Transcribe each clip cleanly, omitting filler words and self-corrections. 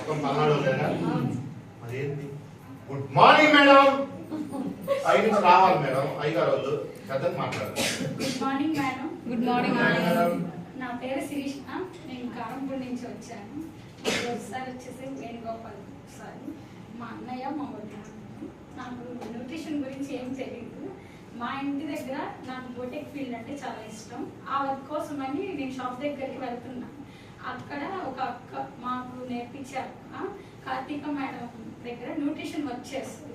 మొత్తం పల్నాడు మరేంటి good morning madam 5 నిమిషాలు రావాలి మేడం 5 రోజు పెద్దగా మాట్లాడాలి. Good morning madam. Good morning madam. నా పేరు శిరీష. నేను కారంపూడి నుంచి వచ్చాను. ఒకసారి వచ్చేసి వేణుగోపాల్ సార్, మా అన్నయ్య మా వదిన. నాకు న్యూట్రిషన్ గురించి ఏం తెలియదు. మా ఇంటి దగ్గర నాకు బొటిక్ ఫీల్డ్ అంటే చాలా ఇష్టం. ఆ వర్క్ కోసమని నేను షాప్ దగ్గరికి వెళ్తున్నాను. అక్కడ ఒక అక్క మాకు నేర్పించే అక్క కార్తీక మేడం దగ్గర న్యూట్రిషన్ వర్క్ చేస్తుంది.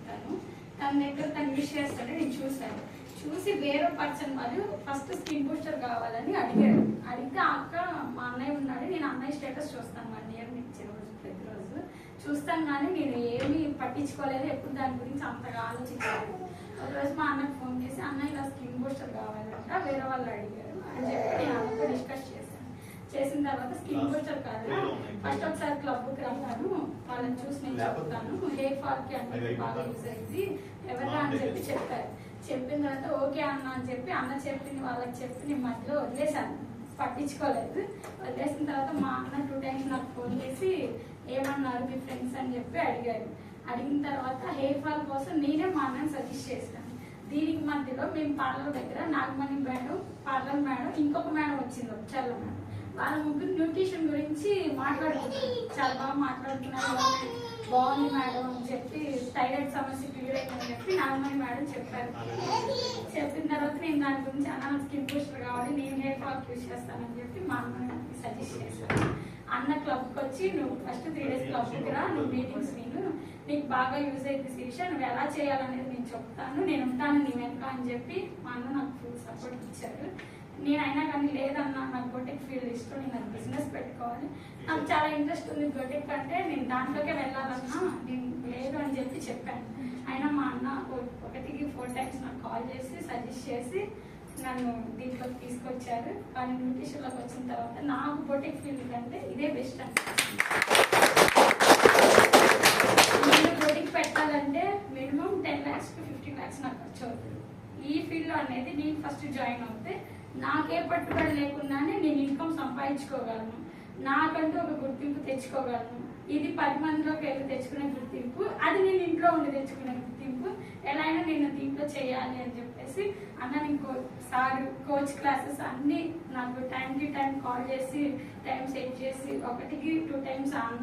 తన దగ్గర తను యూజ్ చేస్తుంటే నేను చూసి వేరే పర్సన్ వాళ్ళు ఫస్ట్ స్కిన్ బూస్టర్ కావాలని అడిగాడు. అడిగితే అక్క మా అన్నయ్య ఉన్నాడు, నేను అన్నయ్య స్టేటస్ చూస్తాను 1 ఇయర్ నుంచి ప్రతిరోజు చూస్తాను, కానీ నేను ఏమీ పట్టించుకోలేదు, ఎప్పుడు దాని గురించి అంతగా ఆలోచించలేదు. ఒకరోజు మా అన్నకు ఫోన్ చేసి అన్నయ్య ఇలా స్కిన్ బూస్టర్ కావాలంట వేరే వాళ్ళు అడిగారు అని చెప్పి నేను అన్నతో డిస్కస్ చేసిన తర్వాత స్కిన్ బూస్టర్ కాదు, ఫస్ట్ ఒకసారి క్లబ్కి రమ్మాను, వాళ్ళని చూసి నేను చెప్తాను, హెయిర్ ఫాల్ కి అన్ని బాగా యూజ్ అయింది ఎవరా అని చెప్పి చెప్పారు. చెప్పిన తర్వాత ఓకే అన్న అని చెప్పి అన్న చెప్పింది వాళ్ళకి చెప్పి నేను మధ్యలో వదిలేశాను, పట్టించుకోలేదు. వదిలేసిన తర్వాత మా అన్న 2 times నాకు ఫోన్ చేసి ఏమన్నారు మీ ఫ్రెండ్స్ అని చెప్పి అడిగారు. అడిగిన తర్వాత హెయిర్ ఫాల్ కోసం నేనే మా అన్నని సజెస్ట్ చేశాను. దీనికి మధ్యలో మేము పార్లర్ దగ్గర నాగమణి మేడం, పార్లర్ మేడం, ఇంకొక మేడం వచ్చింది చల్ల మేడం, వాళ్ళ ముగ్గురు న్యూట్రిషన్ గురించి మాట్లాడుతున్నారు. చాలా బాగా మాట్లాడుతున్నారు, బాగుంది మేడం అని చెప్పి థైరాయిడ్ సమస్య క్లియర్ అయిందని చెప్పి నాగమణి మేడం చెప్పారు. చెప్పిన తర్వాత నేను దాని గురించి అన్న స్కిన్ బూస్టర్ కావాలి, నేను హెయిర్ ఫాల్ యూజ్ చేస్తానని చెప్పి మా అన్నకి సజెస్ట్ చేశాను. అన్న క్లబ్కి వచ్చి నువ్వు ఫస్ట్ 3 days క్లబ్కి రా, నువ్వు మీటింగ్స్ నీకు బాగా యూజ్ అయింది శిరీష, నువ్వు ఎలా చేయాలనేది నేను చెప్తాను, నేను ఉంటాను నీ వెనక అని చెప్పి మా అన్న నాకు ఫుల్ సపోర్ట్ ఇచ్చారు. నేను అయినా కానీ లేదన్నా నాకు బొటిక్ ఫీల్డ్ ఇష్టం, నేను అది బిజినెస్ పెట్టుకోవాలి, నాకు చాలా ఇంట్రెస్ట్ ఉంది బొటిక్ అంటే, నేను దాంట్లోకే వెళ్ళాలన్నా నేను లేదు అని చెప్పి చెప్పాను. అయినా మా అన్న 1కి 4 times నాకు కాల్ చేసి సజెస్ట్ చేసి నన్ను దీంట్లోకి తీసుకొచ్చారు. కానీ న్యూట్రిషన్లోకి వచ్చిన తర్వాత నాకు బొటిక్ ఫీల్డ్ కంటే ఇదే బెస్ట్ అంటే, నేను బొటిక్ పెట్టాలంటే మినిమం 10 lakhs to 15 lakhs నాకు ఖర్చు అవుతుంది. ఈ ఫీల్డ్లో అనేది నేను ఫస్ట్ జాయిన్ అవుతే నాకే పట్టుబడి లేకుండానే నేను ఇన్కమ్ సంపాదించుకోగలను, నాకంటూ ఒక గుర్తింపు తెచ్చుకోగలను. ఇది 10 మందిలోకి వెళ్ళి తెచ్చుకునే గుర్తింపు, అది నేను ఇంట్లో ఉండి తెచ్చుకునే గుర్తింపు. ఎలా అయినా నేను దీంట్లో చేయాలి అని చెప్పేసి అన్న నేను సార్ కోచ్ క్లాసెస్ అన్నీ నాకు టైం టు టైం కాల్ చేసి టైం సెట్ చేసి 1కి 2 times అన్న